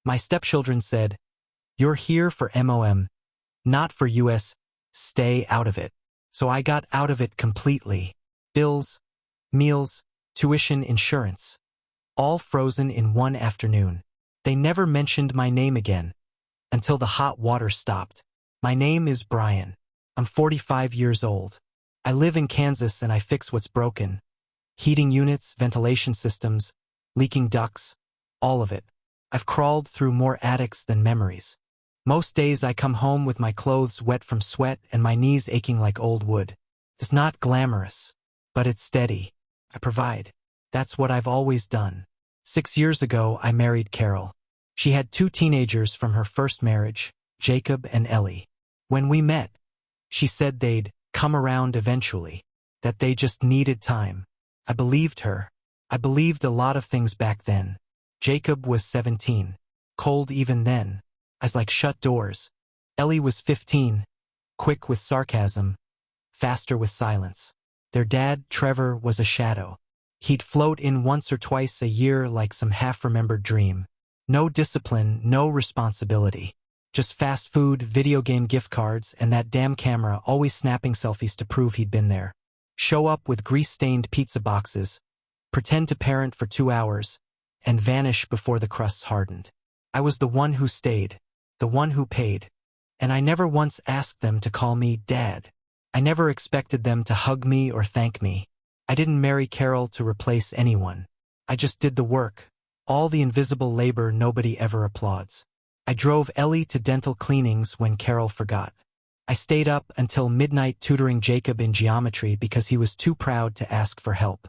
My stepchildren said, "You're here for MOM, not for US. Stay out of it." So I got out of it completely. Bills, meals, tuition, insurance. All frozen in one afternoon. They never mentioned my name again. Until the hot water stopped. My name is Brian. I'm 45 years old. I live in Kansas and I fix what's broken. Heating units, ventilation systems, leaking ducts, all of it. I've crawled through more attics than memories. Most days I come home with my clothes wet from sweat and my knees aching like old wood. It's not glamorous, but it's steady. I provide. That's what I've always done. 6 years ago, I married Carol. She had 2 teenagers from her first marriage, Jacob and Ellie. When we met, she said they'd come around eventually, that they just needed time. I believed her. I believed a lot of things back then. Jacob was 17. Cold even then. I was like shut doors. Ellie was 15. Quick with sarcasm. Faster with silence. Their dad, Trevor, was a shadow. He'd float in once or twice a year like some half-remembered dream. No discipline, no responsibility. Just fast food, video game gift cards, and that damn camera always snapping selfies to prove he'd been there. Show up with grease-stained pizza boxes, pretend to parent for 2 hours, and vanish before the crusts hardened. I was the one who stayed, the one who paid, and I never once asked them to call me Dad. I never expected them to hug me or thank me. I didn't marry Carol to replace anyone. I just did the work, all the invisible labor nobody ever applauds. I drove Ellie to dental cleanings when Carol forgot. I stayed up until midnight tutoring Jacob in geometry because he was too proud to ask for help.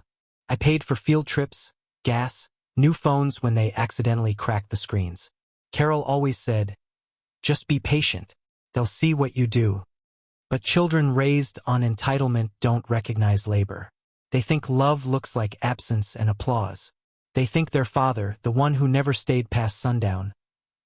I paid for field trips, gas, new phones when they accidentally cracked the screens. Carol always said, "Just be patient. They'll see what you do." But children raised on entitlement don't recognize labor. They think love looks like absence and applause. They think their father, the one who never stayed past sundown,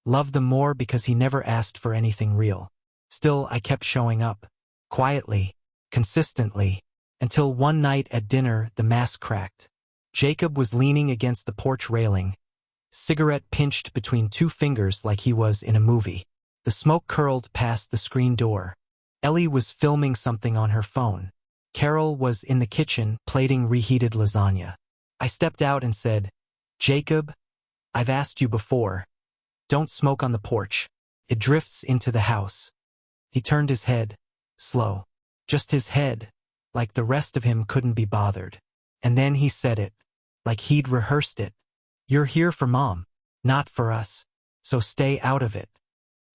loved them more because he never asked for anything real. Still, I kept showing up, quietly, consistently, until one night at dinner the mask cracked. Jacob was leaning against the porch railing, cigarette pinched between 2 fingers like he was in a movie. The smoke curled past the screen door. Ellie was filming something on her phone. Carol was in the kitchen plating reheated lasagna. I stepped out and said, "Jacob, I've asked you before. Don't smoke on the porch. It drifts into the house." He turned his head, slow. Just his head, like the rest of him couldn't be bothered. And then he said it, like he'd rehearsed it. "You're here for Mom, not for us. So stay out of it."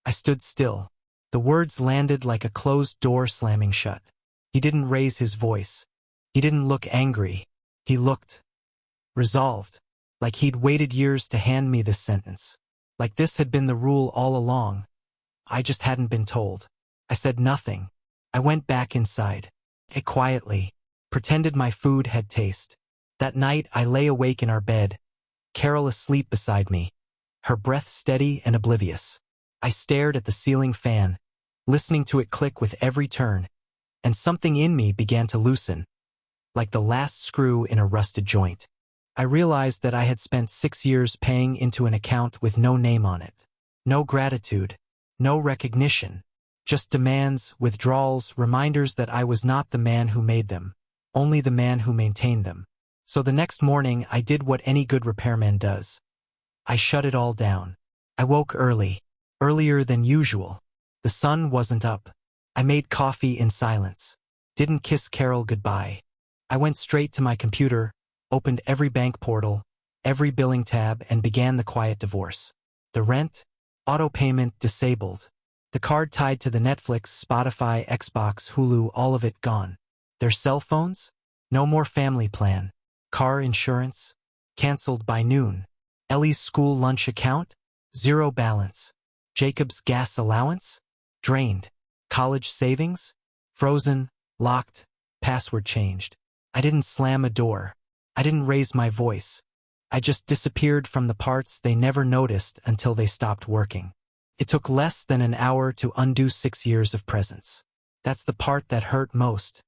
I stood still. The words landed like a closed door slamming shut. He didn't raise his voice. He didn't look angry. He looked resolved, like he'd waited years to hand me this sentence. Like this had been the rule all along. I just hadn't been told. I said nothing. I went back inside. Quietly, pretended my food had taste. That night I lay awake in our bed, Carol asleep beside me, her breath steady and oblivious. I stared at the ceiling fan, listening to it click with every turn, and something in me began to loosen, like the last screw in a rusted joint. I realized that I had spent 6 years paying into an account with no name on it. No gratitude, no recognition, just demands, withdrawals, reminders that I was not the man who made them, only the man who maintained them. So the next morning I did what any good repairman does. I shut it all down. I woke early, earlier than usual. The sun wasn't up. I made coffee in silence. Didn't kiss Carol goodbye. I went straight to my computer, opened every bank portal, every billing tab, and began the quiet divorce. The rent, auto payment disabled. The card tied to the Netflix, Spotify, Xbox, Hulu, all of it gone. Their cell phones? No more family plan. Car insurance? Canceled by noon. Ellie's school lunch account? Zero balance. Jacob's gas allowance? Drained. College savings? Frozen, locked, password changed. I didn't slam a door. I didn't raise my voice. I just disappeared from the parts they never noticed until they stopped working. It took less than an hour to undo 6 years of presence. That's the part that hurt most.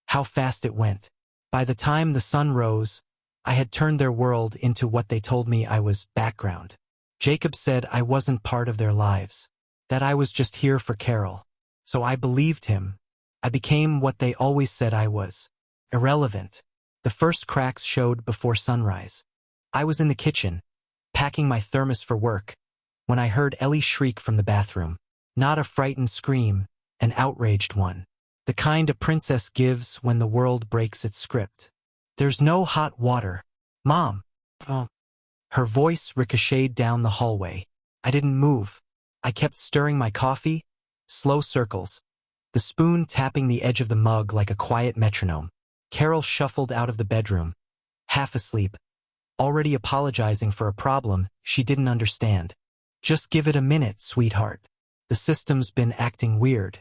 How fast it went. By the time the sun rose, I had turned their world into what they told me I was: background. Jacob said I wasn't part of their lives, that I was just here for Carol. So I believed him. I became what they always said I was. Irrelevant. The first cracks showed before sunrise. I was in the kitchen, packing my thermos for work, when I heard Ellie shriek from the bathroom. Not a frightened scream, an outraged one. The kind a princess gives when the world breaks its script. There's no hot water. Mom. Oh. Her voice ricocheted down the hallway. I didn't move. I kept stirring my coffee, slow circles, the spoon tapping the edge of the mug like a quiet metronome. Carol shuffled out of the bedroom, half asleep, already apologizing for a problem she didn't understand. Just give it a minute, sweetheart. The system's been acting weird.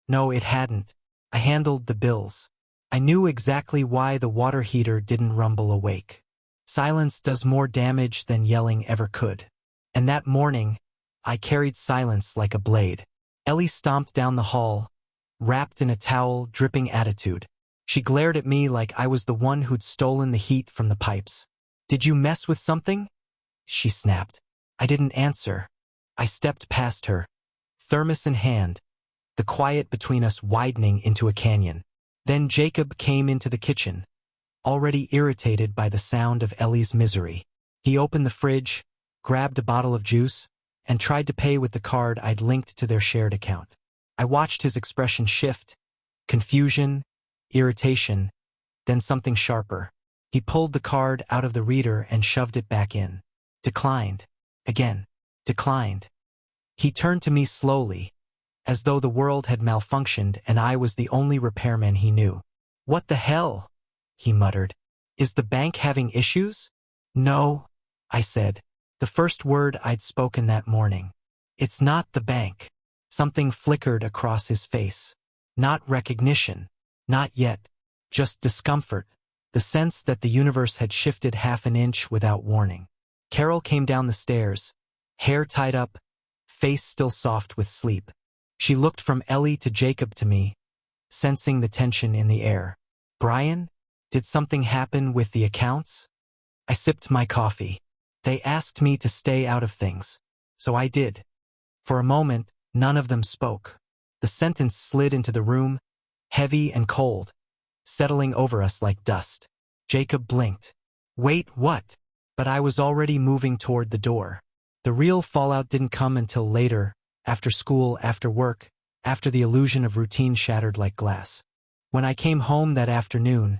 No, it hadn't. I handled the bills. I knew exactly why the water heater didn't rumble awake. Silence does more damage than yelling ever could. And that morning, I carried silence like a blade. Ellie stomped down the hall, wrapped in a towel, dripping attitude. She glared at me like I was the one who'd stolen the heat from the pipes. Did you mess with something? She snapped. I didn't answer. I stepped past her, thermos in hand, the quiet between us widening into a canyon. Then Jacob came into the kitchen, already irritated by the sound of Ellie's misery. He opened the fridge, grabbed a bottle of juice, and tried to pay with the card I'd linked to their shared account. I watched his expression shift, confusion, irritation, then something sharper. He pulled the card out of the reader and shoved it back in. Declined. Again. Declined. He turned to me slowly, as though the world had malfunctioned and I was the only repairman he knew. What the hell? He muttered. Is the bank having issues? No, I said, the first word I'd spoken that morning. It's not the bank. Something flickered across his face. Not recognition. Not yet. Just discomfort. The sense that the universe had shifted half an inch without warning. Carol came down the stairs, hair tied up, face still soft with sleep. She looked from Ellie to Jacob to me, sensing the tension in the air. Brian? Did something happen with the accounts? I sipped my coffee. They asked me to stay out of things. So I did. For a moment, none of them spoke. The sentence slid into the room, heavy and cold, settling over us like dust. Jacob blinked. Wait, what? But I was already moving toward the door. The real fallout didn't come until later, after school, after work, after the illusion of routine shattered like glass. When I came home that afternoon,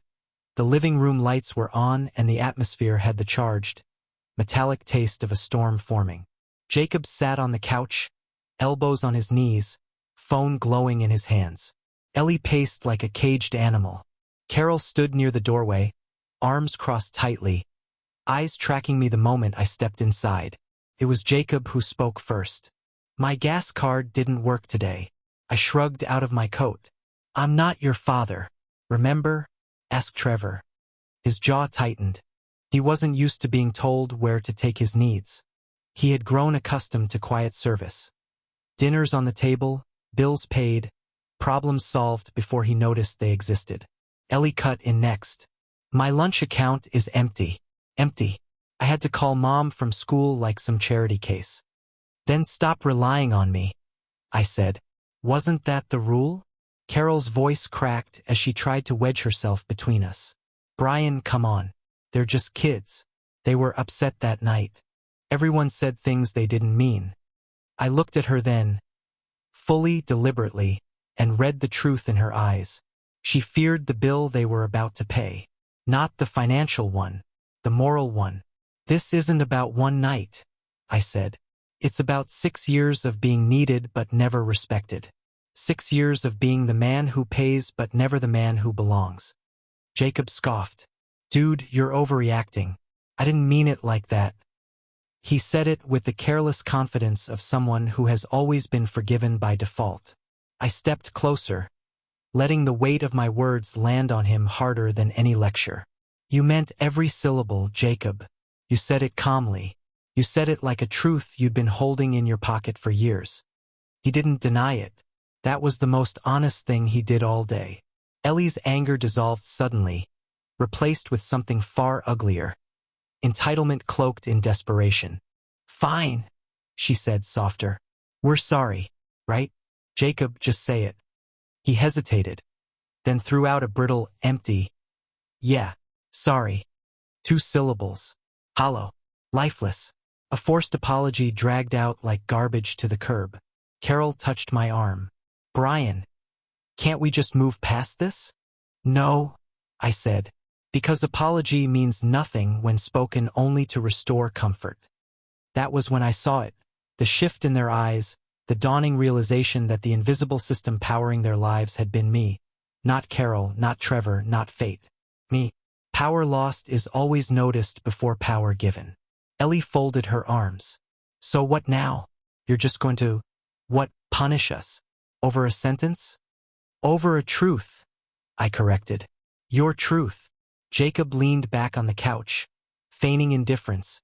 the living room lights were on and the atmosphere had the charged, metallic taste of a storm forming. Jacob sat on the couch, elbows on his knees, phone glowing in his hands. Ellie paced like a caged animal. Carol stood near the doorway, arms crossed tightly, eyes tracking me the moment I stepped inside. It was Jacob who spoke first. My gas card didn't work today. I shrugged out of my coat. I'm not your father, remember? Asked Trevor. His jaw tightened. He wasn't used to being told where to take his needs. He had grown accustomed to quiet service. Dinners on the table, bills paid, problems solved before he noticed they existed. Ellie cut in next. My lunch account is empty. Empty. I had to call Mom from school like some charity case. Then stop relying on me, I said. Wasn't that the rule? Carol's voice cracked as she tried to wedge herself between us. Brian, come on. They're just kids. They were upset that night. Everyone said things they didn't mean. I looked at her then, fully, deliberately, and read the truth in her eyes. She feared the bill they were about to pay. Not the financial one, the moral one. This isn't about one night, I said. It's about 6 years of being needed but never respected. 6 years of being the man who pays but never the man who belongs. Jacob scoffed. Dude, you're overreacting. I didn't mean it like that. He said it with the careless confidence of someone who has always been forgiven by default. I stepped closer, letting the weight of my words land on him harder than any lecture. You meant every syllable, Jacob. You said it calmly. You said it like a truth you'd been holding in your pocket for years. He didn't deny it. That was the most honest thing he did all day. Ellie's anger dissolved suddenly, replaced with something far uglier. Entitlement cloaked in desperation. Fine, she said softer. We're sorry, right? Jacob, just say it. He hesitated, then threw out a brittle, empty, yeah, sorry. 2 syllables. Hollow. Lifeless. A forced apology dragged out like garbage to the curb. Carol touched my arm. Brian, can't we just move past this? No, I said, because apology means nothing when spoken only to restore comfort. That was when I saw it, the shift in their eyes, the dawning realization that the invisible system powering their lives had been me. Not Carol, not Trevor, not fate. Me. Power lost is always noticed before power given. Ellie folded her arms. So what now? You're just going to, what, punish us? Over a sentence? Over a truth, I corrected. Your truth. Jacob leaned back on the couch, feigning indifference,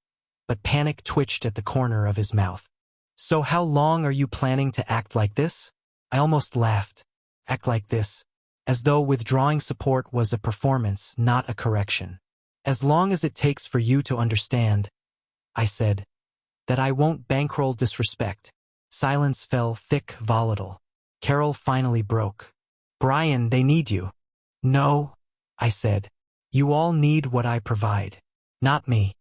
but panic twitched at the corner of his mouth. So how long are you planning to act like this? I almost laughed. Act like this. As though withdrawing support was a performance, not a correction. As long as it takes for you to understand, I said, that I won't bankroll disrespect. Silence fell thick, volatile. Carol finally broke. Brian, they need you. No, I said. You all need what I provide. Not me.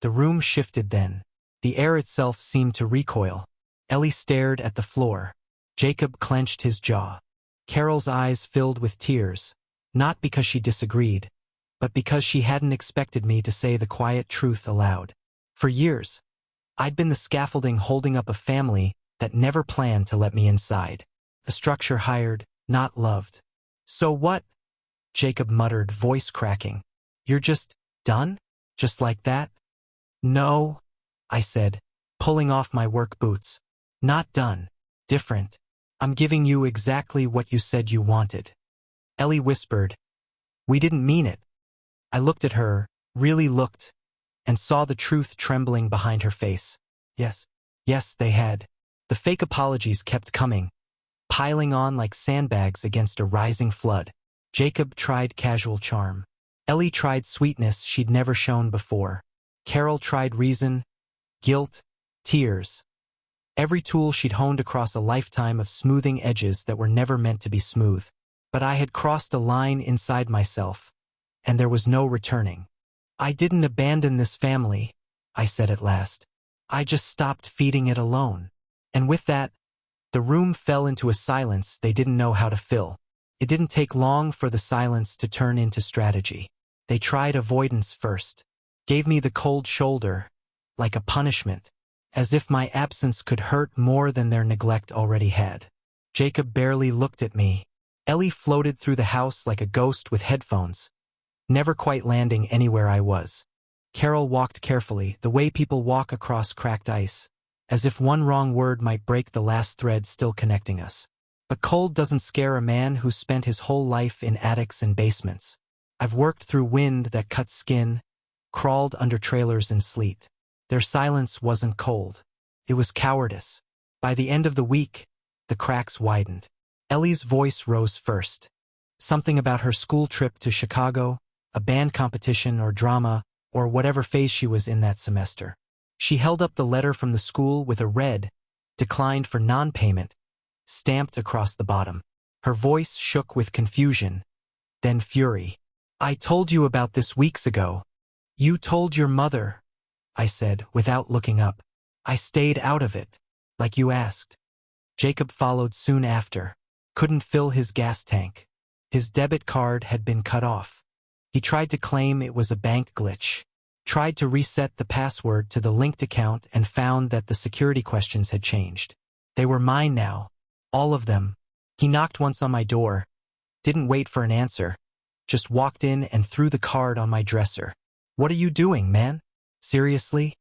The room shifted then. The air itself seemed to recoil. Ellie stared at the floor. Jacob clenched his jaw. Carol's eyes filled with tears, not because she disagreed, but because she hadn't expected me to say the quiet truth aloud. For years, I'd been the scaffolding holding up a family that never planned to let me inside. A structure hired, not loved. So what? Jacob muttered, voice cracking. You're just done? Just like that? No, I said, pulling off my work boots. Not done. Different. I'm giving you exactly what you said you wanted. Ellie whispered. We didn't mean it. I looked at her, really looked, and saw the truth trembling behind her face. Yes, they had. The fake apologies kept coming, piling on like sandbags against a rising flood. Jacob tried casual charm. Ellie tried sweetness she'd never shown before. Carol tried reason, guilt, tears. Every tool she'd honed across a lifetime of smoothing edges that were never meant to be smooth. But I had crossed a line inside myself, and there was no returning. I didn't abandon this family, I said at last. I just stopped feeding it alone. And with that, the room fell into a silence they didn't know how to fill. It didn't take long for the silence to turn into strategy. They tried avoidance first, gave me the cold shoulder, like a punishment, as if my absence could hurt more than their neglect already had. Jacob barely looked at me. Ellie floated through the house like a ghost with headphones, never quite landing anywhere I was. Carol walked carefully, the way people walk across cracked ice, as if one wrong word might break the last thread still connecting us. But cold doesn't scare a man who's spent his whole life in attics and basements. I've worked through wind that cuts skin, crawled under trailers in sleet. Their silence wasn't cold. It was cowardice. By the end of the week, the cracks widened. Ellie's voice rose first. Something about her school trip to Chicago, a band competition or drama, or whatever phase she was in that semester. She held up the letter from the school with a red, declined for non-payment, stamped across the bottom. Her voice shook with confusion, then fury. I told you about this weeks ago. You told your mother, I said, without looking up. I stayed out of it, like you asked. Jacob followed soon after. Couldn't fill his gas tank. His debit card had been cut off. He tried to claim it was a bank glitch. Tried to reset the password to the linked account and found that the security questions had changed. They were mine now. All of them. He knocked once on my door. Didn't wait for an answer. Just walked in and threw the card on my dresser. What are you doing, man? Seriously?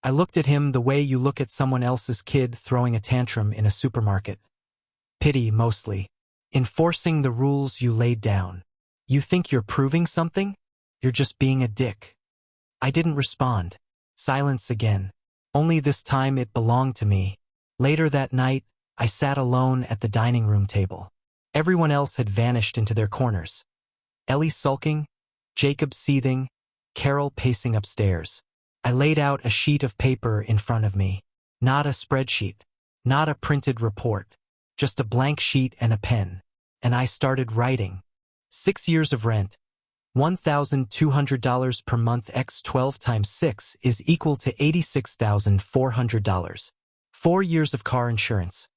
I looked at him the way you look at someone else's kid throwing a tantrum in a supermarket. Pity, mostly. Enforcing the rules you laid down. You think you're proving something? You're just being a dick. I didn't respond. Silence again. Only this time it belonged to me. Later that night, I sat alone at the dining room table. Everyone else had vanished into their corners. Ellie sulking, Jacob seething, Carol pacing upstairs. I laid out a sheet of paper in front of me. Not a spreadsheet. Not a printed report. Just a blank sheet and a pen. And I started writing. 6 years of rent. $1,200 per month x 12 times 6 is equal to $86,400. 4 years of car insurance.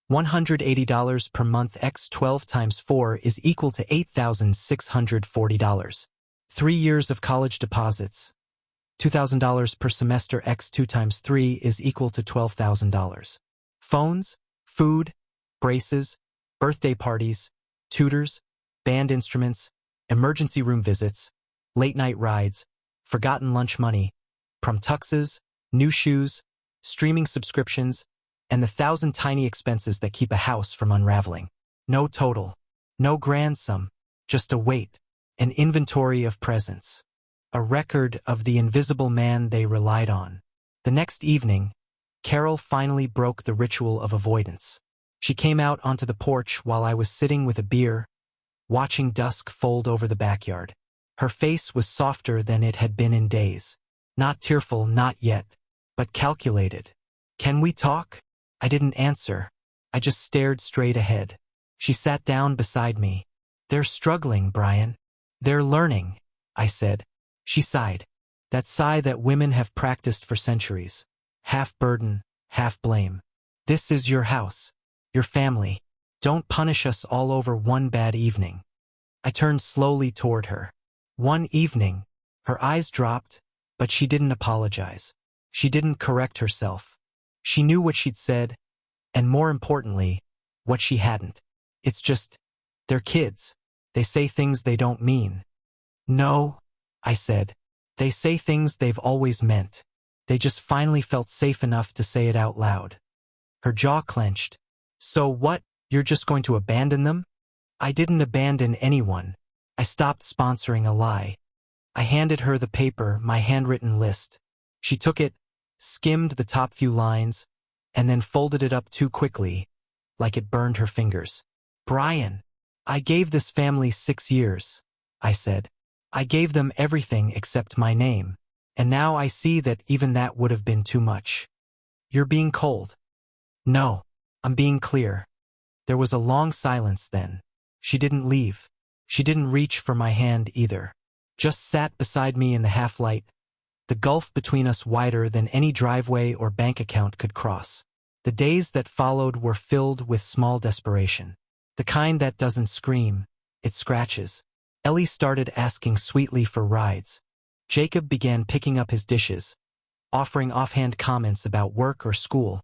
$180 per month x 12 times 4 is equal to $8,640. 3 years of college deposits. $2,000 per semester x 2 times 3 is equal to $12,000. Phones, food, braces, birthday parties, tutors, band instruments, emergency room visits, late-night rides, forgotten lunch money, prom tuxes, new shoes, streaming subscriptions, and the 1,000 tiny expenses that keep a house from unraveling. No total, no grand sum, just a weight, an inventory of presents, a record of the invisible man they relied on. The next evening, Carol finally broke the ritual of avoidance. She came out onto the porch while I was sitting with a beer, watching dusk fold over the backyard. Her face was softer than it had been in days. Not tearful, not yet, but calculated. "Can we talk?" I didn't answer. I just stared straight ahead. She sat down beside me. "They're struggling, Brian. They're learning," I said. She sighed. That sigh that women have practiced for centuries. Half burden, half blame. "This is your house. Your family. Don't punish us all over one bad evening." I turned slowly toward her. One evening, her eyes dropped, but she didn't apologize. She didn't correct herself. She knew what she'd said, and more importantly, what she hadn't. It's just, they're kids. They say things they don't mean. "No," I said. "They say things they've always meant. They just finally felt safe enough to say it out loud." Her jaw clenched. "So what? You're just going to abandon them?" I didn't abandon anyone. I stopped sponsoring a lie. I handed her the paper, my handwritten list. She took it, skimmed the top few lines, and then folded it up too quickly, like it burned her fingers. "Brian, I gave this family 6 years," I said. "I gave them everything except my name, and now I see that even that would have been too much." "You're being cold." "No, I'm being clear." There was a long silence then. She didn't leave. She didn't reach for my hand either. Just sat beside me in the half-light, the gulf between us wider than any driveway or bank account could cross. The days that followed were filled with small desperation. The kind that doesn't scream, it scratches. Ellie started asking sweetly for rides. Jacob began picking up his dishes, offering offhand comments about work or school,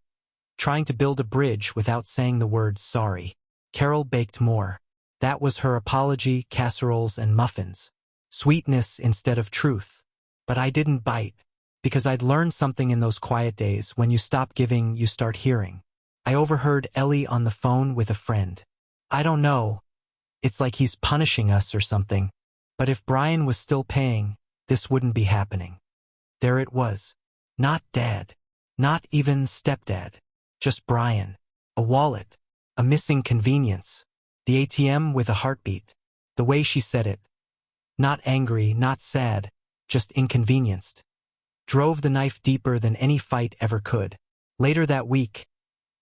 trying to build a bridge without saying the words sorry. Carol baked more. That was her apology, casseroles and muffins. Sweetness instead of truth. But I didn't bite, because I'd learned something in those quiet days. When you stop giving, you start hearing. I overheard Ellie on the phone with a friend. "I don't know. It's like he's punishing us or something. But if Brian was still paying, this wouldn't be happening." There it was. Not Dad. Not even stepdad. Just Brian. A wallet. A missing convenience. The ATM with a heartbeat. The way she said it. Not angry, not sad, just inconvenienced. Drove the knife deeper than any fight ever could. Later that week,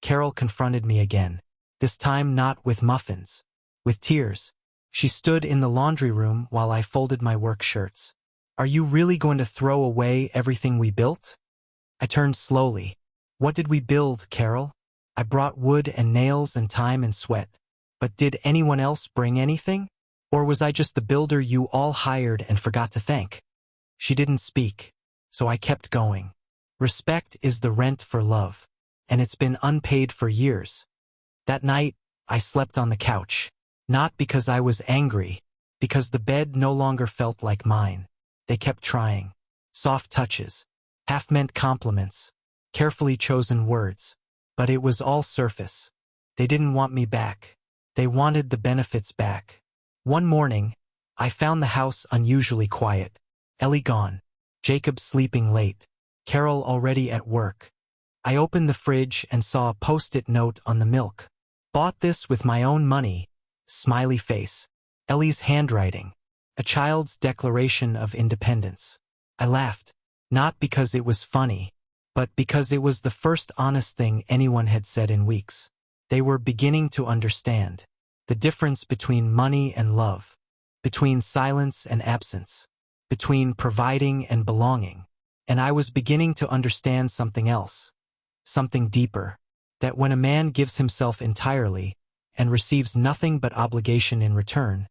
Carol confronted me again. This time not with muffins. With tears. She stood in the laundry room while I folded my work shirts. "Are you really going to throw away everything we built?" I turned slowly. "What did we build, Carol? I brought wood and nails and time and sweat. But did anyone else bring anything? Or was I just the builder you all hired and forgot to thank?" She didn't speak, so I kept going. Respect is the rent for love, and it's been unpaid for years. That night, I slept on the couch. Not because I was angry, because the bed no longer felt like mine. They kept trying. Soft touches, half-meant compliments, carefully chosen words. But it was all surface. They didn't want me back. They wanted the benefits back. One morning, I found the house unusually quiet. Ellie gone. Jacob sleeping late. Carol already at work. I opened the fridge and saw a post-it note on the milk. "Bought this with my own money." Smiley face. Ellie's handwriting. A child's declaration of independence. I laughed. Not because it was funny, but because it was the first honest thing anyone had said in weeks. They were beginning to understand the difference between money and love, between silence and absence, between providing and belonging. And I was beginning to understand something else, something deeper, that when a man gives himself entirely and receives nothing but obligation in return,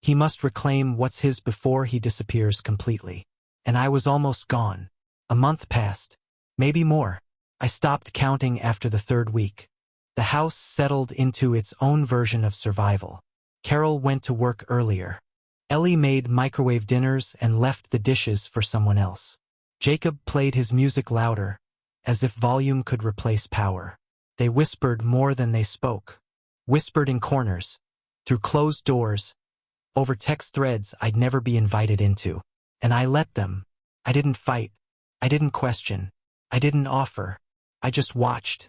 he must reclaim what's his before he disappears completely. And I was almost gone. A month passed, maybe more. I stopped counting after the third week. The house settled into its own version of survival. Carol went to work earlier. Ellie made microwave dinners and left the dishes for someone else. Jacob played his music louder, as if volume could replace power. They whispered more than they spoke. Whispered in corners, through closed doors, over text threads I'd never be invited into. And I let them. I didn't fight. I didn't question. I didn't offer. I just watched.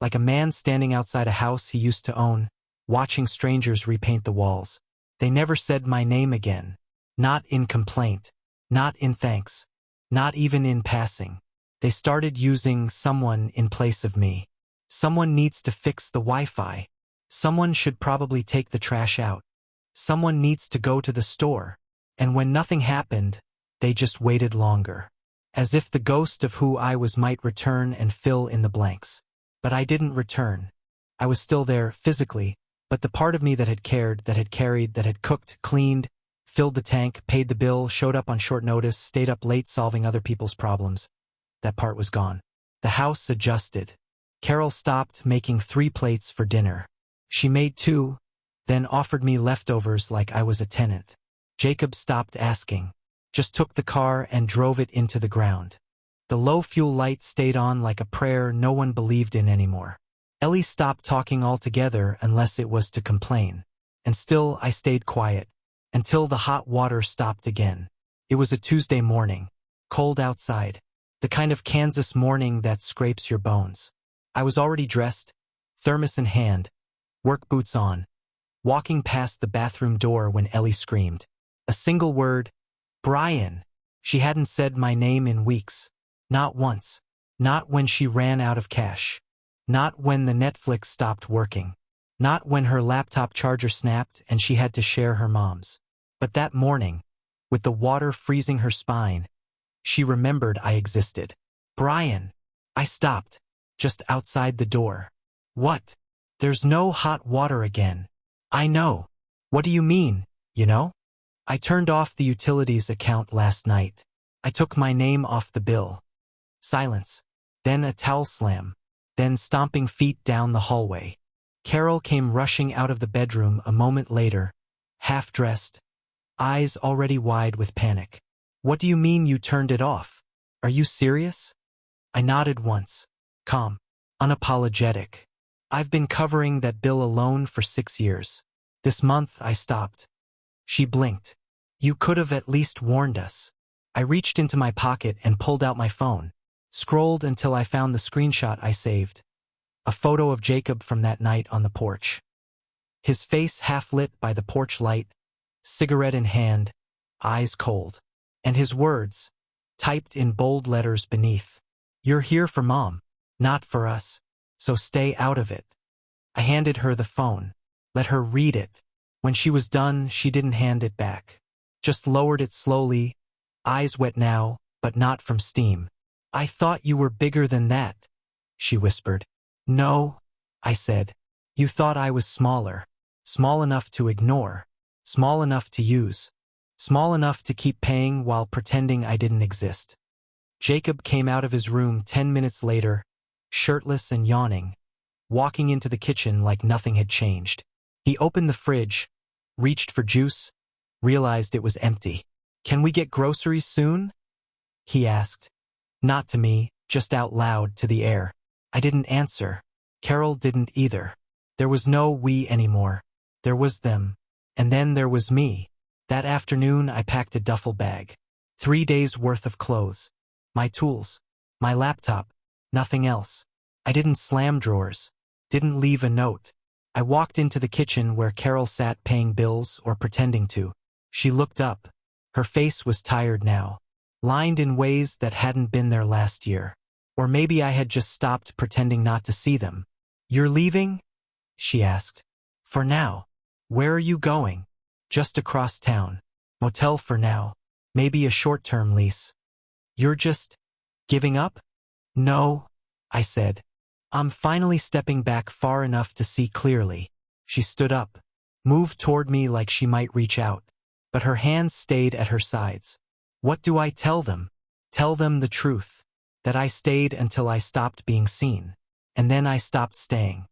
Like a man standing outside a house he used to own, watching strangers repaint the walls. They never said my name again. Not in complaint. Not in thanks. Not even in passing. They started using someone in place of me. Someone needs to fix the Wi-Fi. Someone should probably take the trash out. Someone needs to go to the store. And when nothing happened, they just waited longer. As if the ghost of who I was might return and fill in the blanks. But I didn't return. I was still there, physically, but the part of me that had cared, that had carried, that had cooked, cleaned, filled the tank, paid the bill, showed up on short notice, stayed up late solving other people's problems, that part was gone. The house adjusted. Carol stopped making 3 plates for dinner. She made 2, then offered me leftovers like I was a tenant. Jacob stopped asking, just took the car and drove it into the ground. The low fuel light stayed on like a prayer no one believed in anymore. Ellie stopped talking altogether unless it was to complain. And still I stayed quiet, until the hot water stopped again. It was a Tuesday morning, cold outside, the kind of Kansas morning that scrapes your bones. I was already dressed, thermos in hand, work boots on, walking past the bathroom door when Ellie screamed. A single word, Brian. She hadn't said my name in weeks. Not once. Not when she ran out of cash. Not when the Netflix stopped working. Not when her laptop charger snapped and she had to share her mom's. But that morning, with the water freezing her spine, she remembered I existed. Brian. I stopped, just outside the door. What? There's no hot water again. I know. What do you mean, you know? I turned off the utilities account last night. I took my name off the bill. Silence. Then a towel slam. Then stomping feet down the hallway. Carol came rushing out of the bedroom a moment later, half-dressed, eyes already wide with panic. What do you mean you turned it off? Are you serious? I nodded once, calm, unapologetic. I've been covering that bill alone for 6 years. This month I stopped. She blinked. You could have at least warned us. I reached into my pocket and pulled out my phone, scrolled until I found the screenshot I saved. A photo of Jacob from that night on the porch. His face half lit by the porch light, cigarette in hand, eyes cold. And his words, typed in bold letters beneath. You're here for Mom, not for us, so stay out of it. I handed her the phone. Let her read it. When she was done, she didn't hand it back. Just lowered it slowly, eyes wet now, but not from steam. I thought you were bigger than that, she whispered. No, I said. You thought I was smaller. Small enough to ignore. Small enough to use. Small enough to keep paying while pretending I didn't exist. Jacob came out of his room 10 minutes later, shirtless and yawning, walking into the kitchen like nothing had changed. He opened the fridge, reached for juice, realized it was empty. Can we get groceries soon? He asked. Not to me, just out loud to the air. I didn't answer. Carol didn't either. There was no we anymore. There was them. And then there was me. That afternoon I packed a duffel bag. 3 days worth of clothes. My tools. My laptop. Nothing else. I didn't slam drawers. Didn't leave a note. I walked into the kitchen where Carol sat paying bills or pretending to. She looked up. Her face was tired now. lined in ways that hadn't been there last year. Or maybe I had just stopped pretending not to see them. "You're leaving?" she asked. "For now." "Where are you going?" "Just across town. Motel for now. Maybe a short-term lease." "You're just giving up?" "No," I said. "I'm finally stepping back far enough to see clearly." She stood up, moved toward me like she might reach out, but her hands stayed at her sides. "What do I tell them?" "Tell them the truth. That I stayed until I stopped being seen. And then I stopped staying."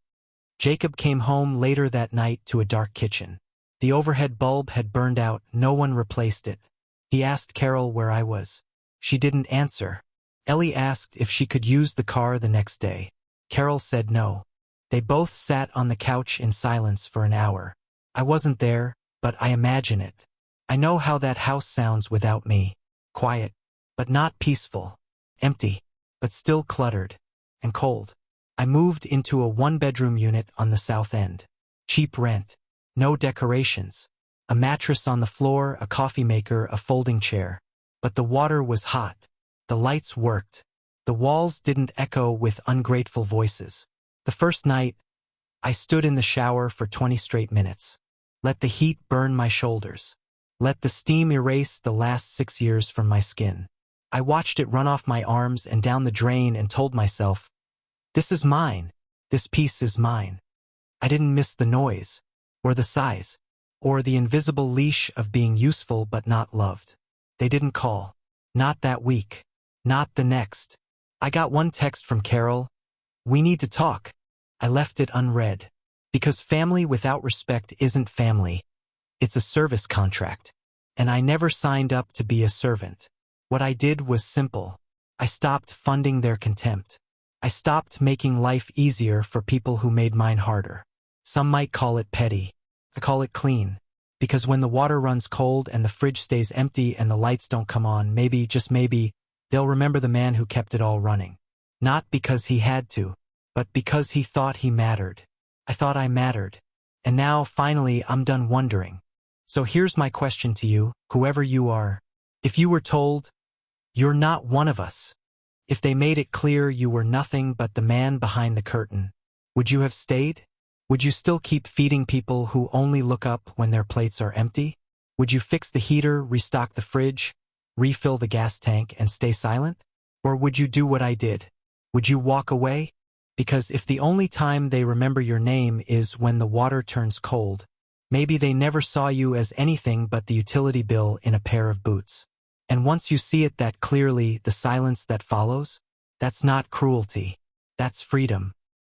Jacob came home later that night to a dark kitchen. The overhead bulb had burned out, no one replaced it. He asked Carol where I was. She didn't answer. Ellie asked if she could use the car the next day. Carol said no. They both sat on the couch in silence for an hour. I wasn't there, but I imagine it. I know how that house sounds without me. Quiet, but not peaceful. Empty, but still cluttered. And cold. I moved into a one-bedroom unit on the south end. Cheap rent. No decorations. A mattress on the floor, a coffee maker, a folding chair. But the water was hot. The lights worked. The walls didn't echo with ungrateful voices. The first night, I stood in the shower for 20 straight minutes. Let the heat burn my shoulders. Let the steam erase the last 6 years from my skin. I watched it run off my arms and down the drain and told myself, this is mine. This piece is mine. I didn't miss the noise, or the size, or the invisible leash of being useful but not loved. They didn't call. Not that week. Not the next. I got one text from Carol. "We need to talk." I left it unread. Because family without respect isn't family. It's a service contract. And I never signed up to be a servant. What I did was simple. I stopped funding their contempt. I stopped making life easier for people who made mine harder. Some might call it petty. I call it clean. Because when the water runs cold and the fridge stays empty and the lights don't come on, maybe, just maybe, they'll remember the man who kept it all running. Not because he had to, but because he thought he mattered. I thought I mattered. And now, finally, I'm done wondering. So here's my question to you, whoever you are. If you were told, you're not one of us, if they made it clear you were nothing but the man behind the curtain, would you have stayed? Would you still keep feeding people who only look up when their plates are empty? Would you fix the heater, restock the fridge, refill the gas tank, and stay silent? Or would you do what I did? Would you walk away? Because if the only time they remember your name is when the water turns cold, maybe they never saw you as anything but the utility bill in a pair of boots. And once you see it that clearly, the silence that follows, that's not cruelty. That's freedom.